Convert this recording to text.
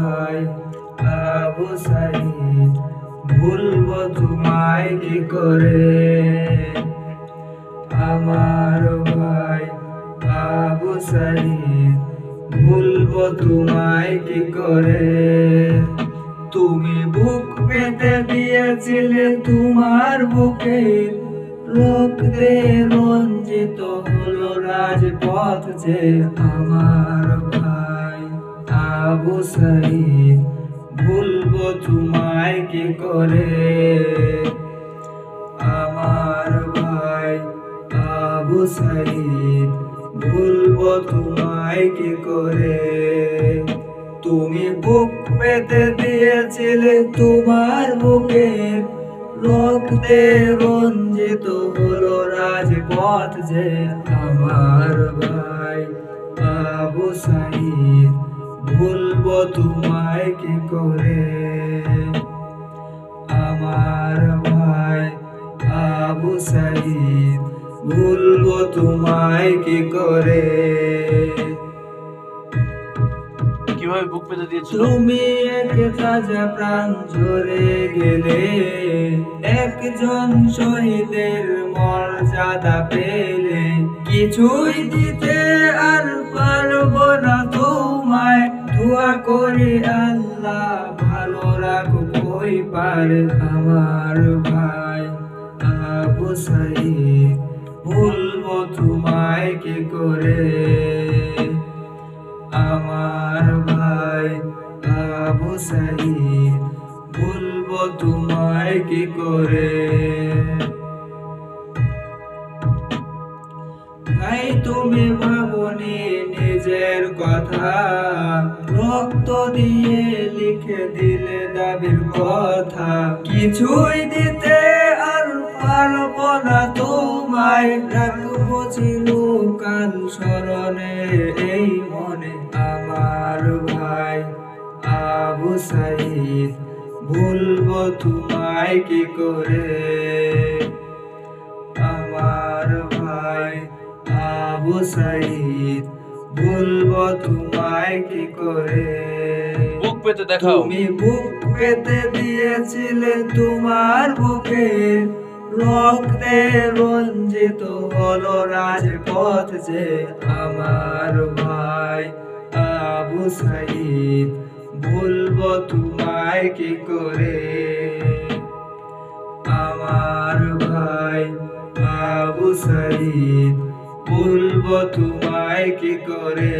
ভাই আবু সাইদ, ভুলবো তোমায় কি করে। আমার ভাই আবু সাইদ, ভুলবো তোমায় কি করে। তুমি বুক পেতে দিয়েছিলে তোমার বুকে, রক্তে রঞ্জিত হলো রাজপথ যে। আমার ভাই আবু সাইদ, ভুলবো তোমায় কি করে। আমার ভাই আবু সাইদ, ভুলবো তোমায় কি করে। তুমি বুক পেতে দিয়েছিলে তোমার বুকে, রক্তে রঞ্জিত হলো রাজপথ যে। আমার ভাই আবু সাইদ, ভুলবো তোমায় কি করে। আমার ভাই আবু সাইদ, ভুলবো তোমায় কি করে। কিভাবে বুক পেতে দিয়েছিল? তুমি এক তাজা প্রাণ ঝরে গেলে, একজন শহীদের মর্যাদা পেলে। কিছুই দিতে আর পারবো না তোমায়, দোয়া করি আল্লাহ ভালো রাখুক ওই পারে। আমার ভাই আবু সাইদ, ভুলবো তোমায় কি করে। আমার ভাই আবু সাইদ, ভুলবো তোমায় কি করে। ভাই তুমি ভাবনি নিজের কথা, রক্ত দিয়ে লিখে দিলে দাবির কথা। কিছুই দিতে আর পারবো না তোমায়, রাখবো চিরকাল স্মরণে এই মনে। আমার ভাই আবু সাইদ, ভুলবো তোমায় কি করে। আমার ভাই আবু সাইদ, ভুলবো তোমায় কি করে। বুক পেতে দেখাও। তুমি বুক পেতে দিয়েছিলে তোমার বুকে, রক্তে রঞ্জিত হলো রাজপথ যে। আমার ভাই আবু সাইদ, ভুলবো তোমায় কি করে। আমার ভাই আবু সাইদ, ভুলবো তোমায় কি করে।